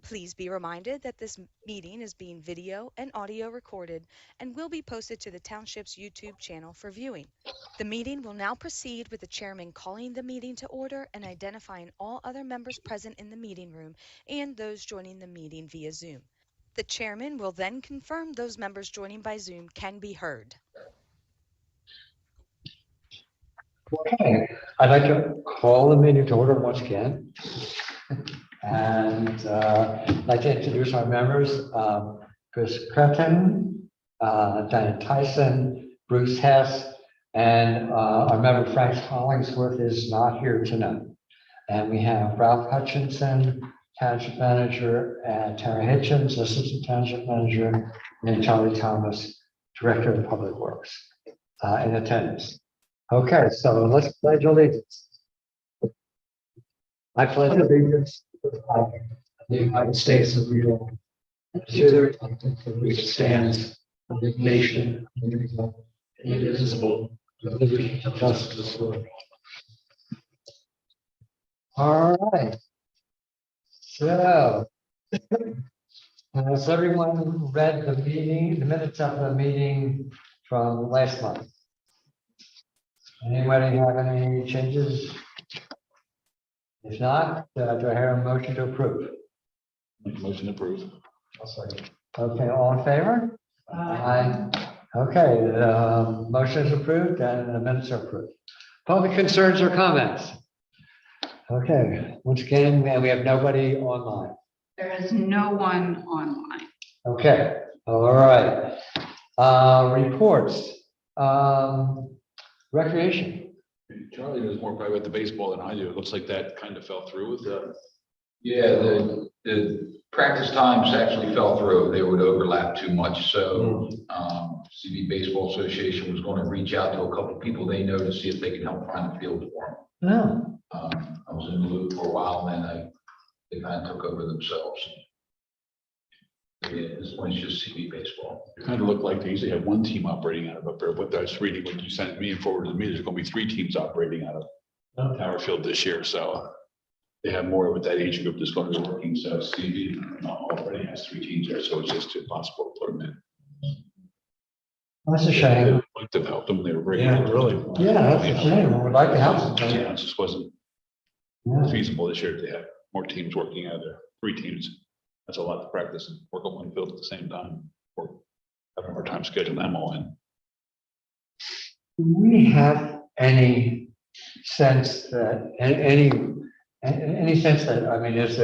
Please be reminded that this meeting is being video and audio recorded and will be posted to the Township's YouTube channel for viewing. The meeting will now proceed with the chairman calling the meeting to order and identifying all other members present in the meeting room and those joining the meeting via Zoom. The chairman will then confirm those members joining by Zoom can be heard. Okay, I'd like to call the meeting to order once again. And I'd like to introduce our members, Chris Cretin, Diana Tyson, Bruce Hess, and our member Frank Hollingsworth is not here tonight. And we have Ralph Hutchinson, Township Manager, and Tara Hitchens, Assistant Township Manager, and Charlie Thomas, Director of Public Works, in attendance. Okay, so let's pledge allegiance. I pledge allegiance to the flag of the United States of New York, and to the republic for which it stands, one nation, indivisible, with liberty and justice for all. All right. So, has everyone read the minutes of the meeting from last month? Anybody have any changes? If not, do I hear a motion to approve? Motion approved. Okay, all in favor? Aye. Okay, motion is approved and the minutes are approved. Public concerns or comments? Okay, once again, we have nobody online. There is no one online. Okay, all right. Reports. Recreation. Charlie knows more probably about the baseball than I do. It looks like that kind of fell through with the. Yeah, the practice times actually fell through. They would overlap too much. So CB Baseball Association was going to reach out to a couple of people they know to see if they could help find a field for No. them. I was in the loop for a while, and then they kind of took over themselves. Yeah, this one's just CB Baseball. It kind of looked like they usually have one team operating out of up there, but I was reading what you sent me and forwarded to me. There's going to be 3 teams operating out of Tower Field this year. So they have more with that age group that's going to be working. So CB already has 3 teams there. So it's just impossible to put them in. That's a shame. I'd like to help them. They were very. Yeah, really. Yeah, that's a shame. We'd like to help them. Yeah, it just wasn't Yeah. feasible this year to have more teams working out there. 3 teams. That's a lot to practice and work on one field at the same time. Or having more time scheduling them all in. Do we have any sense that, any sense that, I mean, is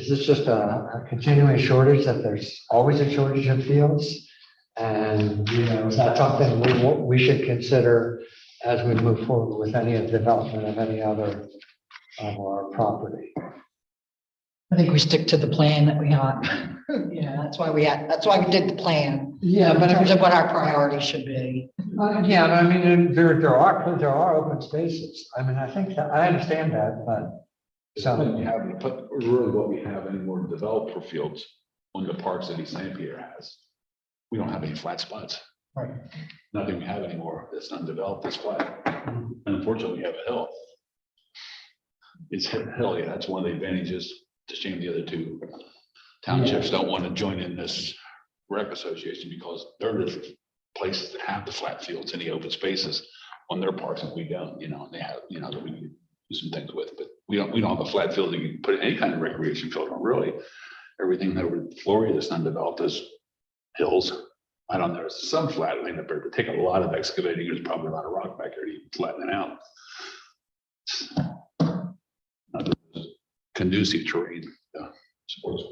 this just a continuing shortage, that there's always a shortage of fields? And, is that something we should consider as we move forward with any development of any other of our property? I think we stick to the plan that we got. Yeah, that's why we did the plan. Yeah, In but terms of what our priorities should be. yeah, but I mean, there are open spaces. I mean, I think that, I understand that, but. We haven't put really what we have any more developer fields on the parks that East St. Pierre has. We don't have any flat spots. Right. Nothing we have anymore that's undeveloped is flat. And unfortunately, we have a hill. It's hill, yeah, that's one of the advantages. It's a shame the other 2 townships don't want to join in this rec association because they're the places that have the flat fields and the open spaces on their parks, and we don't, and they have, that we need to do some things with, but we don't have a flat field that you can put any kind of recreation field on, really. Everything over in Florida that's undeveloped is hills. I don't know, there's some flat land up there, but take a lot of excavating. There's probably a lot of rock back there to flatten it out. Not conducive terrain, sports.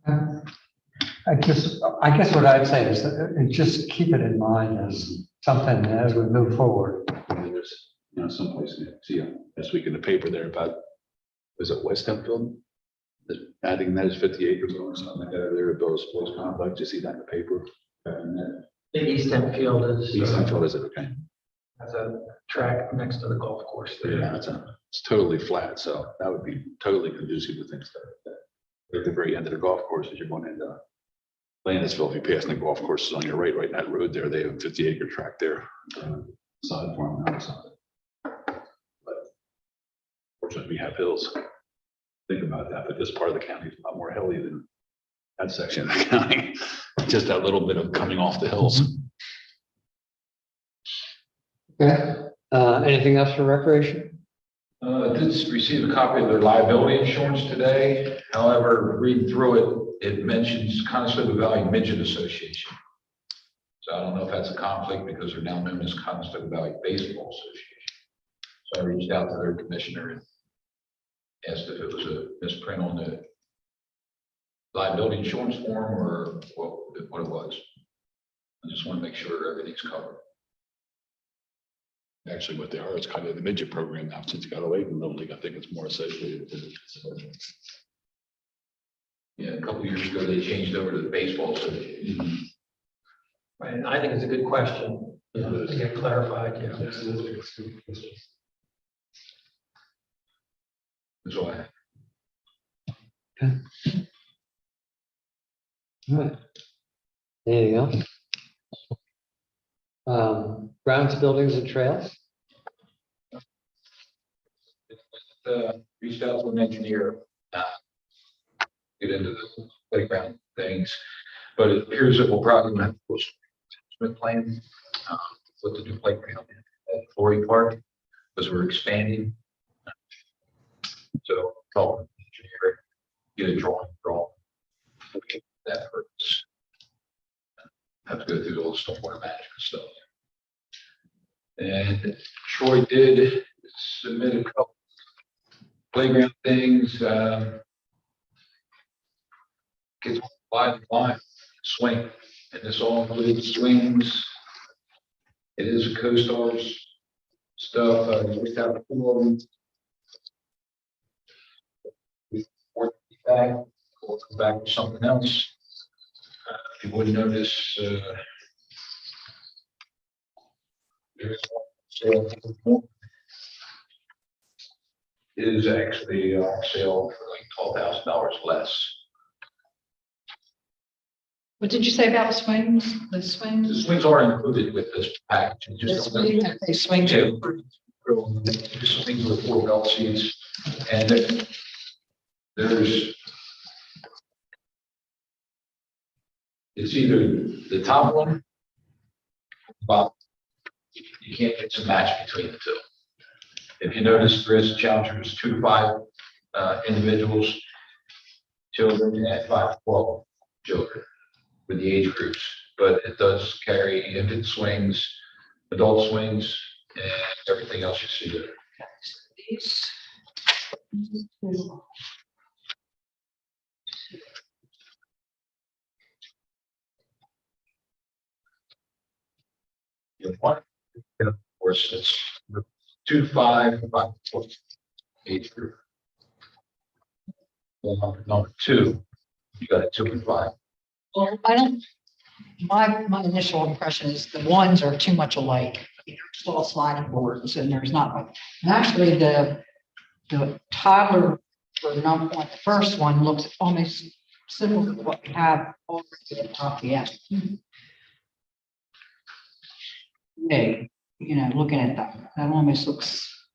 I guess what I'd say is that just keep it in mind as something as we move forward. There's, someplace, see, this week in the paper there about, was it West Hempfield? Adding that is 50 acres or something like that, there to build a sports complex. You see that in the paper? The East End Field is, East Hempfield, is it okay? has a track next to the golf course there. Yeah, it's totally flat, so that would be totally conducive to things like that. At the very end of the golf course, as you're going into Landisville, if you pass the golf courses on your right in that road there, they have a 50-acre tract there. Side farm, outside. But fortunately, we have hills. think about that, but this part of the county is a lot more hilly than that section of the county. Just that little bit of coming off the hills. Okay, anything else for recreation? I did receive a copy of their liability insurance today. However, reading through it, it mentions Conestoga Valley Midget Association. So I don't know if that's a conflict because they're now known as Conestoga Valley Baseball Association. So I reached out to their commissioner and asked if it was a misprint on the liability insurance form or what it was. I just want to make sure everything's covered. Actually, what they are, it's kind of the midget program now, since it got away from Little League. I think it's more associated with it. Yeah, a couple of years ago, they changed over to the baseball association. Right, and I think it's a good question, to get clarified, yeah. That's all I have. All right. Anything else? Grounds, buildings and trails? Reached out to an engineer, get into the playground things, but it appears that we'll probably have to Smith plan, put the new playground at Flory Park, because we're expanding. So, call an engineer, get a drawing. Okay, that hurts. Have to go through all the stormwater management stuff. And Troy did submit a couple playground things. Kids line, swing, and this all includes swings. It is a CoStarz stuff. We have 4 of them. Back, we'll come back with something else. If you wouldn't notice, there's one sale. It is actually on sale for like $12,000 less. What did you say about swings? The swings? The swings are included with this package. You The just don't swing, they swing to. just swings with 4 belt seats, and there's it's either the top one, but you can't get a match between the two. If you notice, there is a challenger, there's 2 to 5 individuals, children, and 5 to 12 children with the age groups. But it does carry infant swings, adult swings, and everything else you see there. These. You have one, and of course, it's the 2 to 5, 5 to 12 age group. Well, number 2, you got a 2 and 5. Well, I don't, my initial impression is the ones are too much alike. There's all sliding boards and there's not much. And actually the toddler for number one, the first one looks almost similar to what we have already at Lafayette. Big, looking at that almost looks,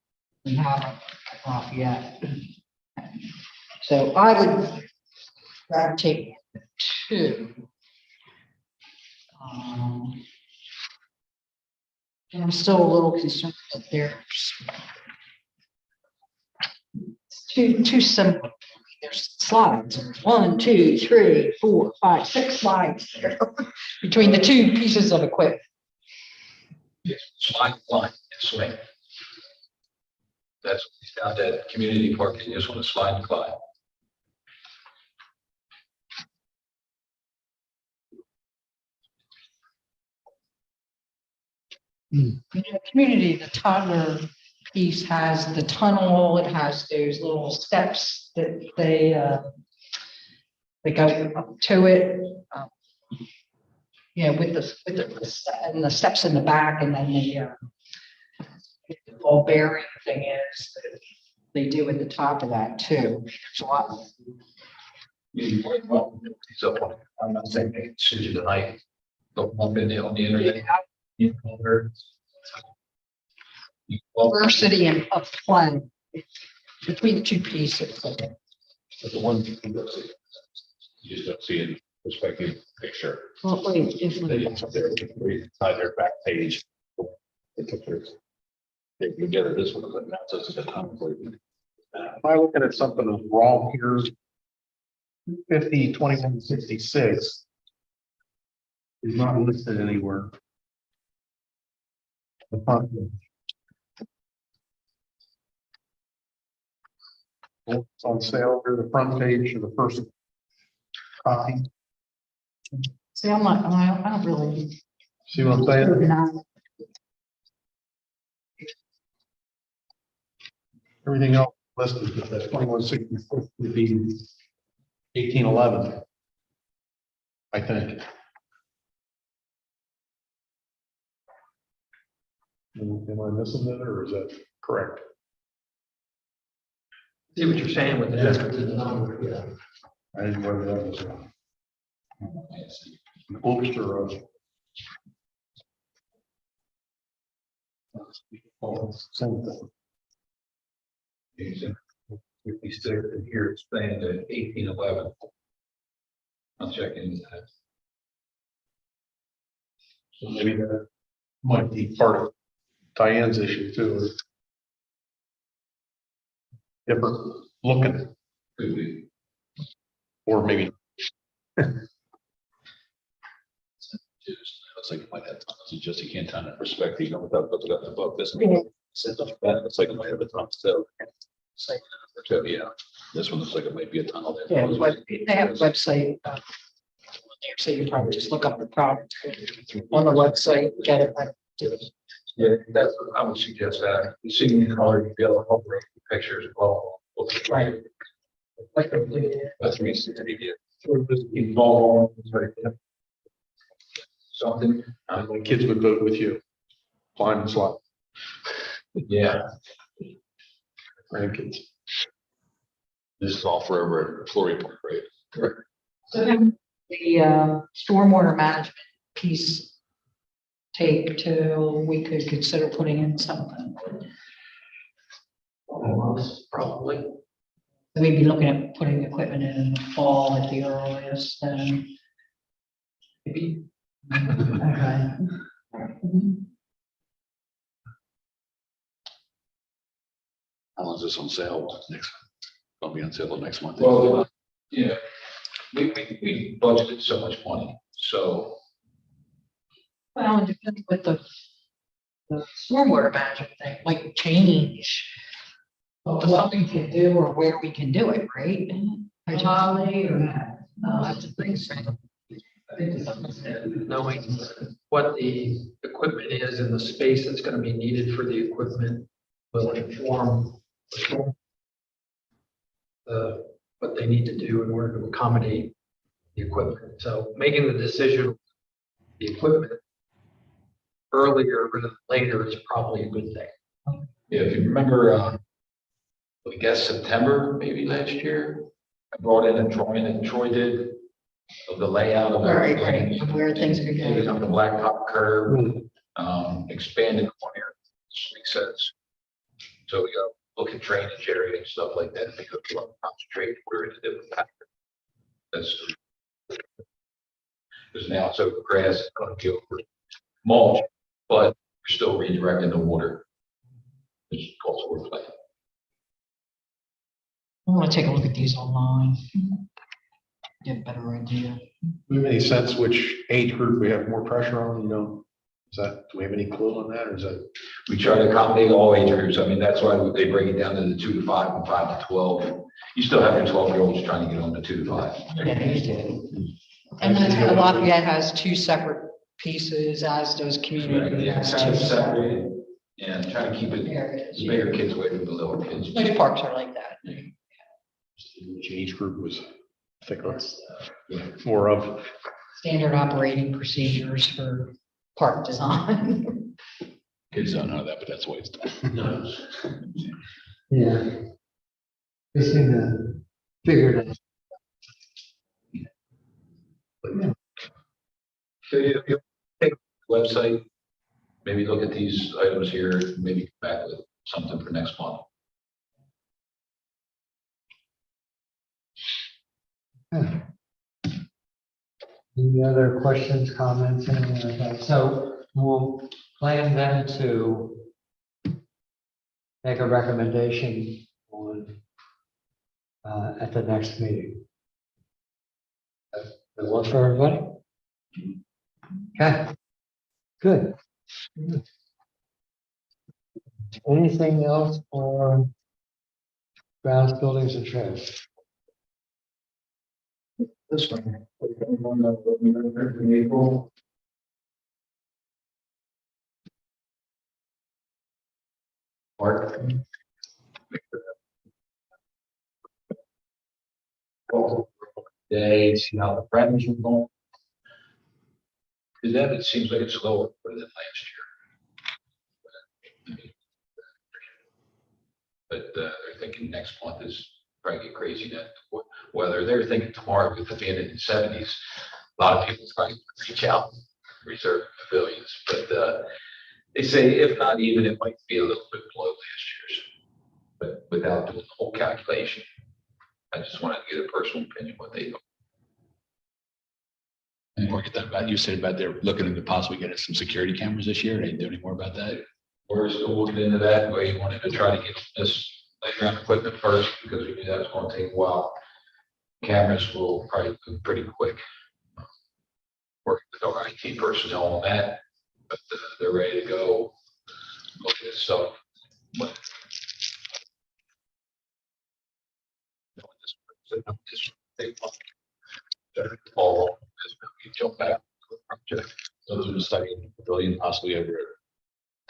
we have at Lafayette. So I would rather take 2. And I'm still a little concerned that there's too simple. There's slides. There's 1, 2, 3, 4, 5, 6 slides there between the 2 pieces of equipment. Slide, line, and swing. That's what we found at community park. You just want to slide and glide. Community, the toddler piece has the tunnel. It has those little steps that they go up to it. With the steps in the back, and then the ball bearing thing is that they do at the top of that too. There's a lot. You might well look these up on, I'm not saying they send you tonight. Look them up on the internet. You know, Diversity of play between the 2 pieces. But the one, you just don't see a perspective picture. Well, wait, if They we, up there, inside their back page. They took their. They together this one, but now it's just a conflict. Am I looking at something wrong here? 50-2166 is not listed anywhere. The front page. It's on sale here, the front page of the first copy. see, I'm not, I don't really. See what I'm saying? No. Everything else listed, but that 2166 would be 1811. I think. Am I missing it, or is that correct? See what you're saying with the difference in the number, yeah. I didn't know whether that was an oops or a. Same thing. 56, and here it's saying that 1811. I'm checking that. So maybe that might be part of Diane's issue too. Or different looking, Could be. or maybe It's like it might have tunnels, it's just you can't turn that perspective, you know, without looking up above this. Yeah. It's like it might have a tunnel, so. So, yeah, this one looks like it might be a tunnel there. Yeah, they have a website. So you probably just look up the product on the website, get it. Yeah, that's what I would suggest that. You see the color, you get a whole range of pictures as well. Right. That's me. Involved. Something. my kids would vote with you. Climb and slide, Yeah. grandkids. This is all forever at Flory Park, right? Correct. So then the stormwater management piece take till we could consider putting in something. Probably. We'd be looking at putting equipment in the fall at the earliest, then. Maybe. Okay. How long is this on sale next? It'll be on sale next month. Well, yeah, we budgeted so much money, so. Well, it depends with the stormwater management thing, might change. What something can do or where we can do it, right? Holly or. That's a thing. Knowing what the equipment is and the space that's gonna be needed for the equipment will inform what they need to do in order to accommodate the equipment. So making the decision, the equipment earlier rather than later is probably a good thing. Yeah, if you remember, I guess September, maybe last year, I brought in a drawing that Troy did of the layout of Right, everything. right, where things could Taking go. up the blacktop curve, expanding corner, makes sense. So we go look at drainage area and stuff like that, because we want to concentrate where it's different pattern. That's. Because now it's over grass, it's gonna be over mulch, but we're still redirecting the water. Which calls for play. I want to take a look at these online. Get a better idea. Do we have any sense which age group we have more pressure on, you know? Is that, do we have any clue on that, or is that? We try to accommodate all age groups. I mean, that's why they break it down to the 2 to 5 and 5 to 12. You still have your 12-year-olds trying to get on the 2 to 5. Yeah, you do. And then Lafayette has two separate pieces, as does community. Yeah, has kind of two separated and try to keep it, areas. the bigger kids away from the little kids. Most parks are like that. Which age group was thicker, more of? Standard operating procedures for park design. Kids don't know that, but that's why it's done. No. Yeah. They seem to figure it out. So you take the website, maybe look at these items here, maybe come back with something for next month. Yeah. Any other questions, comments, anything like that? So we'll plan then to make a recommendation on at the next meeting. That work for everybody? Okay, good. Anything else for grounds, buildings, and trails? This one. April. Mark. Day, see how the friends are going. Because then it seems like it's lower than last year. But they're thinking next month is probably get crazy that weather. They're thinking tomorrow with it being in the 70s, a lot of people trying to reach out, reserve pavilions. But they say if not even, it might be a little bit below last year's. But without doing the whole calculation, I just wanted to get a personal opinion what they think. And we'll get that about, you said about they're looking into possibly getting some security cameras this year. They didn't do any more about that. We're still looking into that. We wanted to try to get this playground equipment first because we knew that was going to take a while. Cameras will probably go pretty quick. Working with our IT personnel on that, but they're ready to go. Look at this stuff. All jump back. So those are studying the pavilion possibly over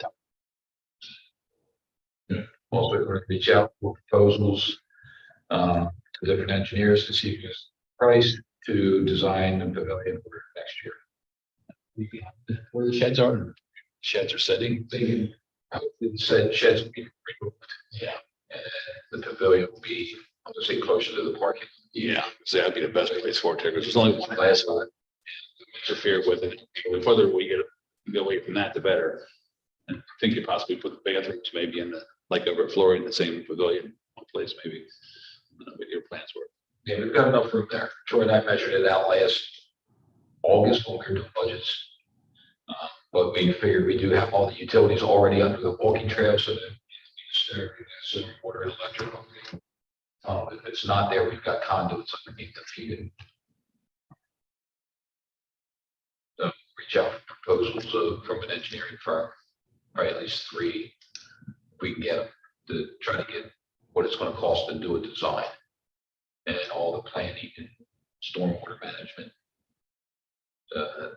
at Well, we're going to reach out for proposals to different engineers to see if there's price to design the pavilion for next year. where the sheds are. Sheds are sitting. They can, said sheds will be removed. Yeah. And the pavilion will be, I'm gonna say closer to the parking. Yeah, so that'd be the best place for it because there's only one glass on it. Interfere with it. The further we get away from that, the better. And I think you possibly put the bathrooms maybe in the, like over at Florida, in the same pavilion, one place maybe. I don't know what your plans were. Yeah, we've got enough room there. Troy and I measured it out last August when we were doing budgets. But we figured we do have all the utilities already under the walking trail, so that so water and electric. If it's not there, we've got conduits underneath the feet. So reach out for proposals from an engineering firm, or at least 3. If we can get them to try to get what it's going to cost to do a design and all the planning and stormwater management.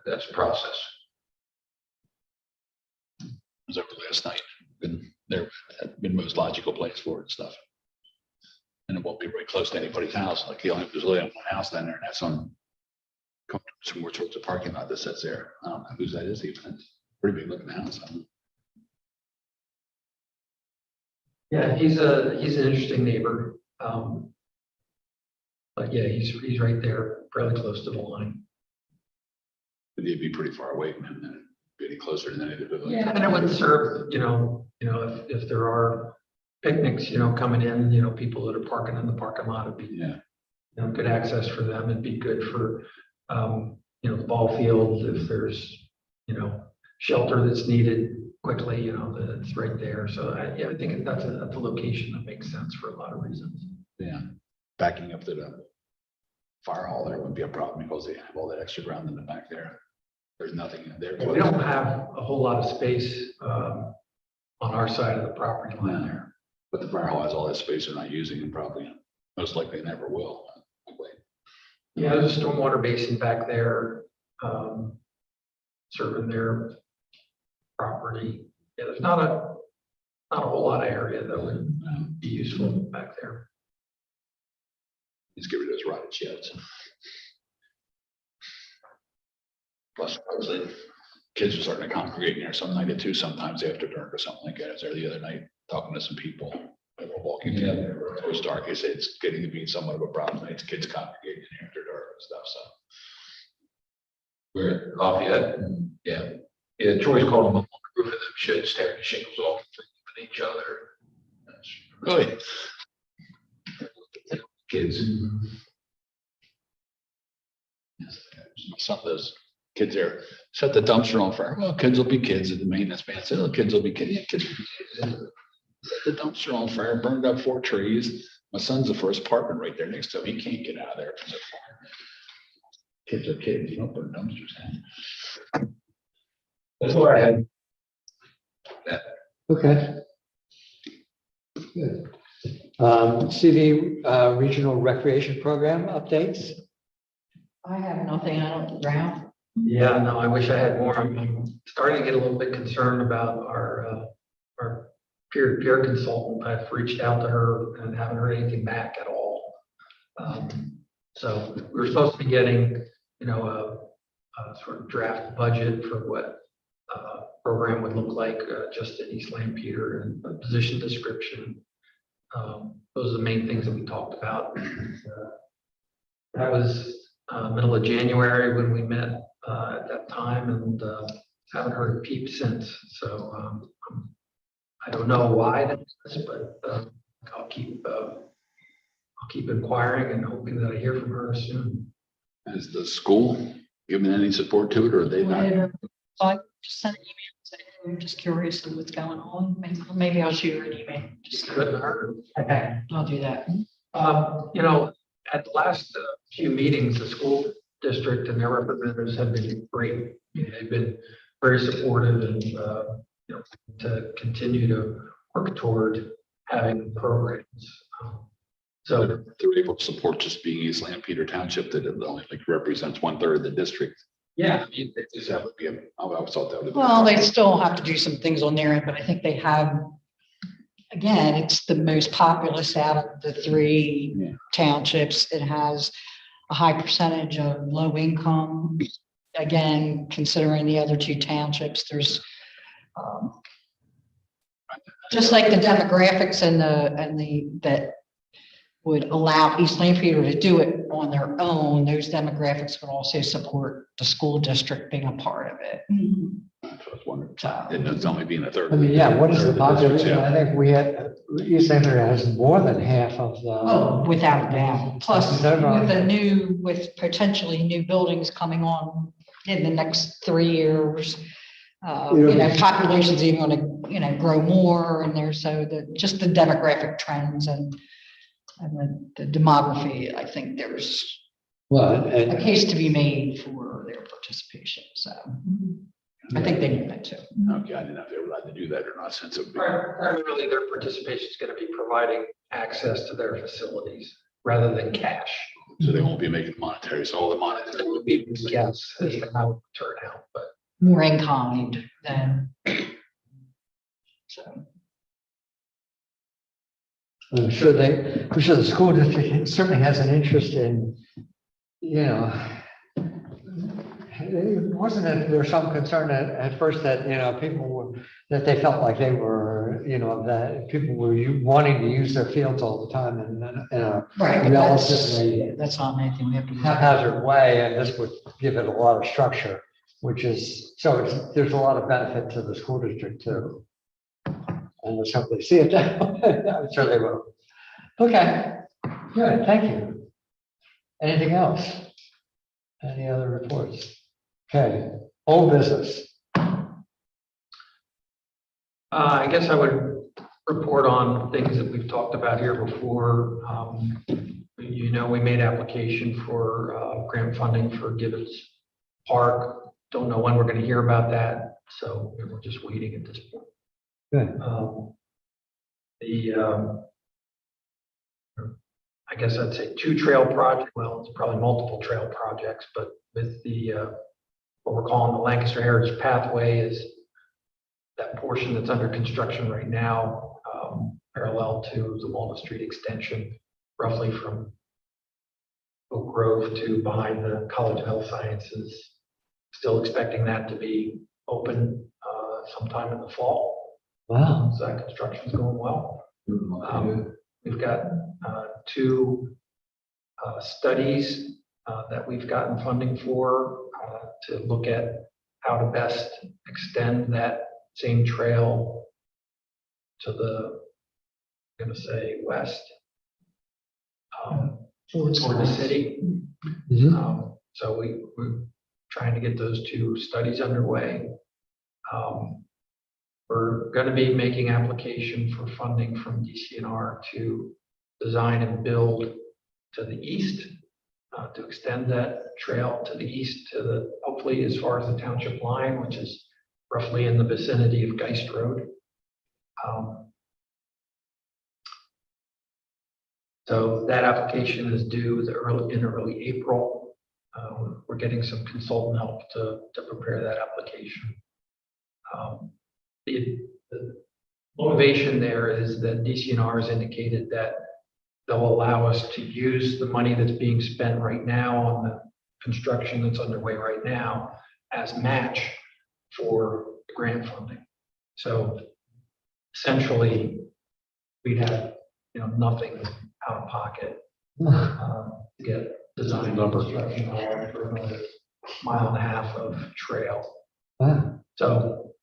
That's a process. I was over last night. Been there, had been most logical place for it and stuff. And it won't be very close to anybody's house. Like there's only one house down there, and that's on somewhere towards the parking lot that sits there. I don't know whose that is even. It's a pretty big looking house. Yeah, he's an interesting neighbor. But yeah, he's right there, fairly close to the line. But they'd be pretty far away from him then, getting closer than any of the pavilions. Yeah, and it would serve, if there are picnics, coming in, people that are parking in the parking lot, it'd be, Yeah. Good access for them. It'd be good for, the ball fields if there's, shelter that's needed quickly, that it's right there. So I think that's a location that makes sense for a lot of reasons. Yeah. Backing up to the fire hall there wouldn't be a problem because they have all that extra ground in the back there. There's nothing in there. We don't have a whole lot of space on our side of the property line there. But the fire hall has all that space they're not using and probably most likely never will. Yeah, there's a stormwater basin back there, serving their property. Yeah, there's not a whole lot of area that would be useful back there. Just get rid of those rotted sheds. Plus, obviously, kids are starting to congregate in there some night or two, sometimes after dark or something like that. I was there the other night talking to some people. They were walking in there. It was dark. They said it's getting to be somewhat of a problem. It's kids congregating in after dark and stuff. So We're at Lafayette. Yeah. Yeah, Troy's called them up on the roof of them sheds, tearing the shingles off and each other. really, Kids. some of those kids there, set the dumpster on fire. Well, kids will be kids. And the maintenance man said, oh, kids will be kids. Yeah, kids will be kids. Set the dumpster on fire, burned up 4 trees. My son's the first apartment right there next to him. He can't get out of there. Because of fire. Kids are kids. You don't burn dumpsters down. That's what I had. Okay. Good. CV Regional Recreation Program updates? I have nothing, I don't, Ralph. Yeah, no, I wish I had more. I'm starting to get a little bit concerned about our peer-to-peer consultant. I've reached out to her and haven't heard anything back at all. So we were supposed to be getting, a sort of draft budget for what program would look like, just in East Lampeter, and a position description. Those are the main things that we talked about. That was middle of January when we met at that time, and haven't heard a peep since. So I don't know why that is, but I'll keep inquiring and hoping that I hear from her soon. Is the school giving any support to it, or are they not? So I just sent an email saying, I'm just curious of what's going on. Maybe I'll shoot her an email. Just Couldn't hurt. okay, I'll do that. At the last few meetings, the school district and their representatives have been great. They've been very supportive and, to continue to work toward having programs. So They're able to support just being East Lampeter Township, that it only like represents 1/3 of the district. yeah, Is that would be, I always thought that would be. Well, they still have to do some things on their end, but I think they have, again, it's the most populous out of the 3 Yeah. townships. It has a high percentage of low income. Again, considering the other 2 townships, there's just like the demographics and that would allow East Lampeter to do it on their own. Those demographics would also support the school district being a part of it. That's what I was wondering. So, And it's only being a third. I mean, yeah, what is the population? Yeah. I think we had, East Lampeter has more than half of the. oh, without a doubt. Plus, Never mind. with potentially new buildings coming on in the next 3 years, population's even going to, grow more, and there's just the demographic trends and the demography. I think there's Well, a and case to be made for their participation. So I think they need that too. Okay, I didn't know if they were allowed to do that or not, since it would be. primarily their participation is going to be providing access to their facilities rather than cash. So they won't be making monetary, so all the It monetary. would be, yes, as to how it would turn out, but. More in kind than. So. I'm sure the school district certainly has an interest in, wasn't it, there's some concern at first that, people were, that they felt like they were, that people were wanting to use their fields all the time in a Right, but relatively that's not anything we have to. haphazard way, and this would give it a lot of structure, which is, there's a lot of benefit to the school district too. And let's hope they see it. I'm sure they will. Okay, good, thank you. Anything else? Any other reports? Okay, old business. I guess I would report on things that we've talked about here before. We made application for grant funding for Gibbons Park. Don't know when we're going to hear about that, so we're just waiting at this point. Good. I guess I'd say 2 trail projects. Well, it's probably multiple trail projects, but with the what we're calling the Lancaster Heritage Pathway is that portion that's under construction right now, parallel to the Walnut Street extension, roughly from Oak Grove to behind the College of Health Sciences. Still expecting that to be open sometime in the fall. Wow. So that construction's going well. We've got 2 studies that we've gotten funding for to look at how to best extend that same trail to the, I'm going to say, west toward the city. Mhm. So trying to get those two studies underway. We're going to be making application for funding from DCNR to design and build to the east, to extend that trail to the east to the, hopefully as far as the township line, which is roughly in the vicinity of Geist Road. So that application is due in early April. We're getting some consultant help to prepare that application. The motivation there is that DCNR has indicated that they'll allow us to use the money that's being spent right now on the construction that's underway right now as match for grant funding. So essentially, we'd have, nothing out of pocket to get design Number. construction on for another 1.5 miles of trail. Wow, So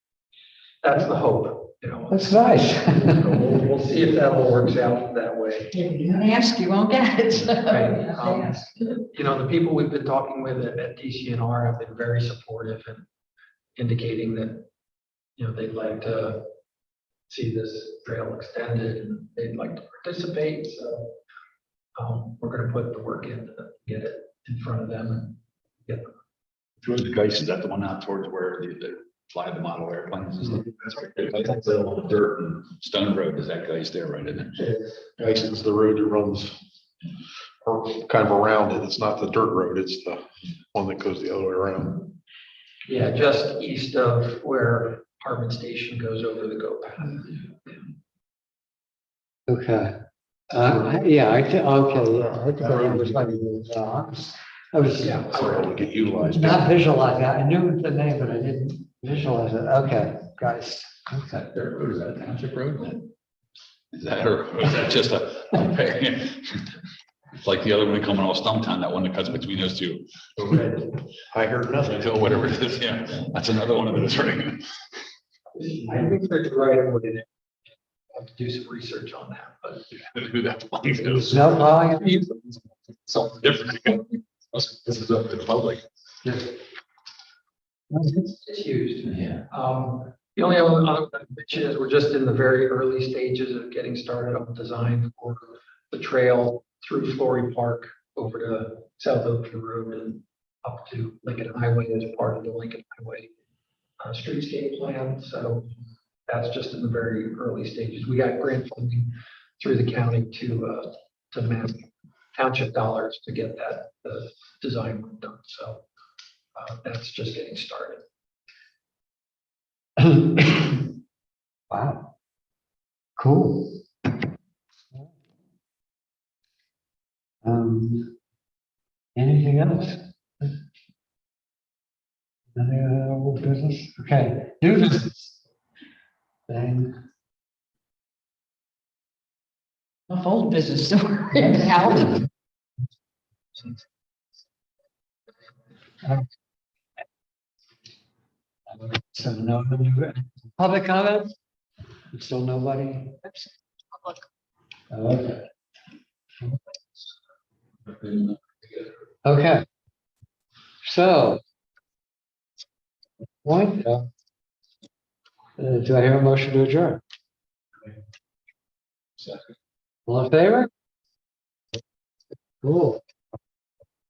that's the hope, that's nice. We'll see if that all works out that way. You ask, you won't get it. Right. The people we've been talking with at DCNR have been very supportive and indicating that, they'd like to see this trail extended and they'd like to participate. So we're going to put the work in to get it in front of them and get them. Towards the Geist, is that the one out towards where they fly the model airplanes and stuff? That's right. I think the dirt and stone road is that Geist there, right? Isn't it? It's the road that runs kind of around it. It's not the dirt road. It's the one that goes the other way around. Yeah, just east of where Harbin Station goes over the GO path. Okay. Yeah, I think, okay, yeah. I think I was like, I was So it'll get utilized. not visualizing. I knew the name, but I didn't visualize it. Okay, guys. Okay. Dirt road, is that a township road? Is that, or is that just it's like the other one coming off Stumptown, that one that cuts between those two. I heard nothing. Until whatever it is, yeah, that's another one of those, right? I researched right away. I have to do some research on that, but Who that belongs to. There's no plowing. Something different. This is up to the public. it's used. Yeah. The only other thing I mention is we're just in the very early stages of getting started on design for the trail through Flory Park over to South Oakview Road and up to Lincoln Highway as part of the Lincoln Highway streetscape plan. So that's just in the very early stages. We got grant funding through the county to match township dollars to get that design work done. So that's just getting started. Wow. Cool. Anything else? Any other old business? Okay, new business. Thing. Enough old business story now. So no new public comment? Still nobody? Okay. Okay. So. Point. Do I hear a motion to adjourn? All in favor? Cool.